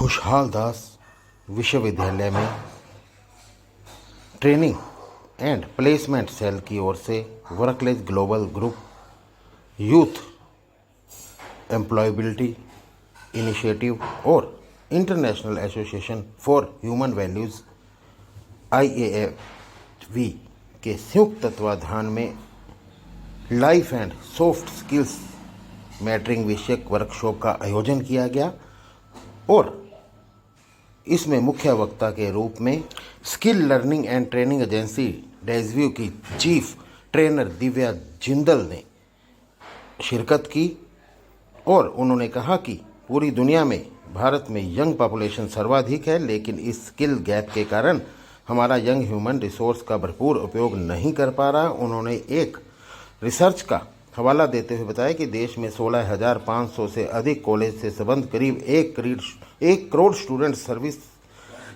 खुशहाल दास विश्वविद्यालय में ट्रेनिंग एंड प्लेसमेंट सेल की ओर से workless global group youth employability initiative और international association for human values IAFV के संयुक्त तत्वाधान में life and soft skills mentoring विषयक वर्कशॉप का आयोजन किया गया और इसमें मुख्य वक्ता के रूप में skill learning and training agency deja vu की चीफ ट्रेनर दिव्या जिंदल ने शिरकत की और उन्होंने कहा कि पूरी दुनिया में भारत में यंग पॉपुलेशन सर्वाधिक है, लेकिन इस स्किल गैप के कारण हमारा यंग ह्यूमन रिसोर्स का भरपूर उपयोग नहीं कर पा रहा। उन्होंने एक रिसर्च का हवाला देते हुए बताया कि देश में 16,500 से अधिक कॉलेज से संबंध करीब 1 करोड़ स्टूडेंट सर्विस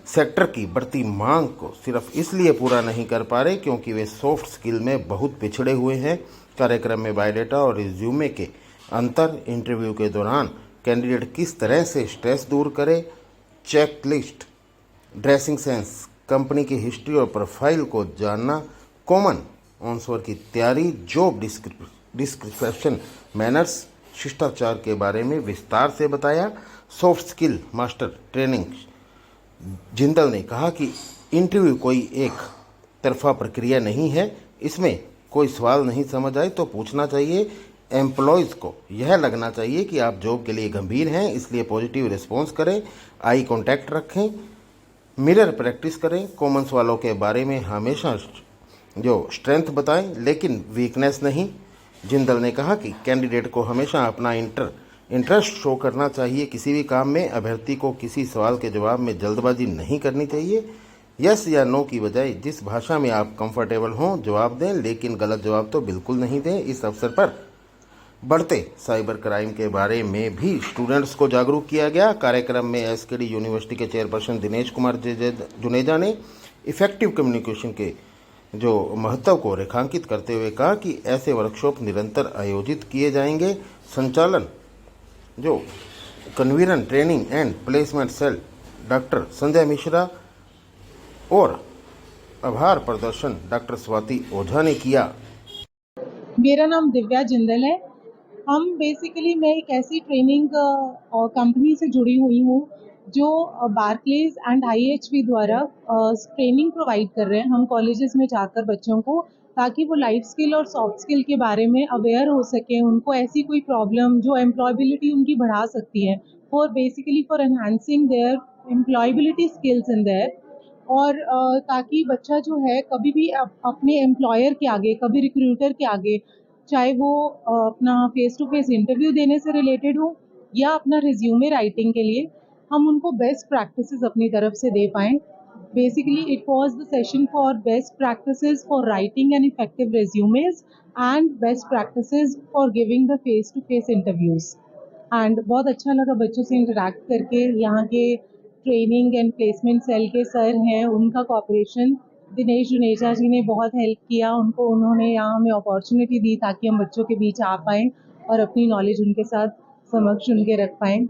सेक्टर की बढ़ती मांग को सिर्फ इसलिए पूरा नहीं कर पा रहे क्योंकि वे सॉफ्ट स्किल में बहुत पिछड़े हुए हैं। कार्यक्रम में बायोडाटा और रिज्यूमे के अंतर, इंटरव्यू के दौरान कैंडिडेट किस तरह से स्ट्रेस दूर करे, चेकलिस्ट, ड्रेसिंग सेंस, कंपनी की हिस्ट्री और प्रोफाइल को जानना, कॉमन आंसर की तैयारी, जॉब डिस्क्रिप्शन, मैनर्स, शिष्टाचार के बारे में विस्तार से बताया। Soft skill master training Jindal ने कहा कि इंटरव्यू कोई एक तरफा प्रक्रिया नहीं है, इसमें कोई सवाल नहीं समझ आए तो पूछना चाहिए। एम्प्लॉयज़ को यह लगना चाहिए कि आप जॉब के लिए गंभीर हैं, इसलिए पॉजिटिव रिस्पॉन्स करें, आई कांटेक्ट रखें, मिरर प्रैक्टिस करें, कॉमन सवालों के बारे में हमेशा जो स्ट्रेंथ बताएं लेकिन वीकनेस नहीं। जिंदल ने कहा कि कैंडिडेट को हमेशा अपना इंटरेस्ट शो करना चाहिए। किसी भी काम में अभ्यर्थी को किसी सवाल के जवाब में जल्दबाजी नहीं करनी चाहिए। यस या नो की बजाय जिस भाषा में आप कंफर्टेबल हों जवाब दें, लेकिन गलत जवाब तो बिल्कुल नहीं दें। इस अवसर पर बढ़ते साइबर क्राइम के बारे में भी स्टूडेंट्स को जागरूक किया गया। कार्यक्रम में SKD यूनिवर्सिटी के चेयरपर्सन दिनेश कुमार जुनेजा ने इफेक्टिव कम्युनिकेशन के जो महत्व को रेखांकित करते हुए कहा कि ऐसे वर्कशॉप निरंतर आयोजित किए जाएंगे। संचालन जो convener training and placement cell doctor Sanjay Mishra और आभार प्रदर्शन डॉक्टर स्वाति ओझा ने किया। मेरा नाम दिव्या जिंदल है। मैं एक ऐसी ट्रेनिंग कंपनी से जुड़ी हुई हूँ जो बार्कलेज एंड IHV द्वारा ट्रेनिंग प्रोवाइड कर रहे हैं हम कॉलेजेस में जाकर बच्चों को, ताकि वो लाइफ स्किल और सॉफ्ट स्किल के बारे में अवेयर हो सके। उनको ऐसी कोई प्रॉब्लम जो एम्प्लॉयबिलिटी उनकी बढ़ा सकती है for enhancing their employability skills in their, और ताकि बच्चा जो है कभी भी अपने एम्प्लॉयर के आगे, कभी रिक्रूटर के आगे, चाहे वो अपना फेस टू फेस इंटरव्यू देने से रिलेटेड हो या अपना रिज्यूमे राइटिंग के लिए, हम उनको बेस्ट प्रैक्टिसेस अपनी तरफ से दे पाएँ। Basically, it was the session for best practices for writing and effective resumes and best practices for giving the face-to-face interviews. And बहुत अच्छा लगा बच्चों से इंटरेक्ट करके। यहाँ के ट्रेनिंग एंड प्लेसमेंट सेल के सर हैं, उनका कोऑपरेशन, दिनेश जुनेजा जी ने बहुत हेल्प किया। उन्होंने यहाँ हमें अपॉर्चुनिटी दी ताकि हम बच्चों के बीच आ पाएँ और अपनी नॉलेज उनके साथ समक्ष उनके रख पाएँ।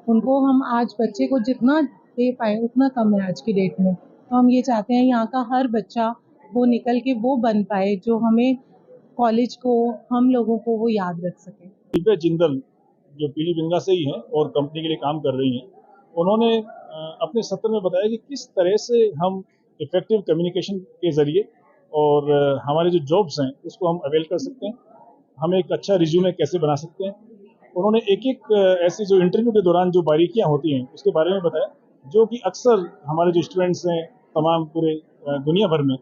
उनको हम आज बच्चे को जितना दे पाएँ उतना कम है आज की डेट में। तो हम ये चाहते हैं यहाँ का हर बच्चा वो निकल के वो बन पाए जो हमें कॉलेज को, हम लोगों को वो याद रख सके। दिव्या जिंदल जो पीलीभीत से ही हैं और कंपनी के लिए काम कर रही हैं, उन्होंने अपने सत्र में बताया कि किस तरह से हम इफेक्टिव कम्युनिकेशन के जरिए और हमारे जो जॉब्स हैं उसको हम अवेल कर सकते हैं, हम एक अच्छा रिज्यूमे कैसे बना सकते हैं। उन्होंने एक ऐसी जो इंटरव्यू के दौरान जो बारीकियां होती हैं उसके बारे में बताया, जो कि अक्सर हमारे जो स्टूडेंट्स हैं तमाम पूरे दुनिया भर में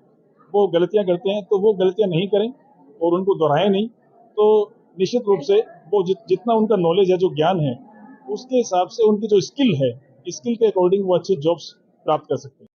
वो गलतियां करते हैं, तो वो गलतियां नहीं करें और उनको दोहराएं नहीं। तो निश्चित रूप से वो जितना उनका नॉलेज है, जो ज्ञान है, उसके हिसाब से उनकी जो स्किल है, स्किल के अकॉर्डिंग वो अच्छी जॉब्स प्राप्त कर सकते हैं।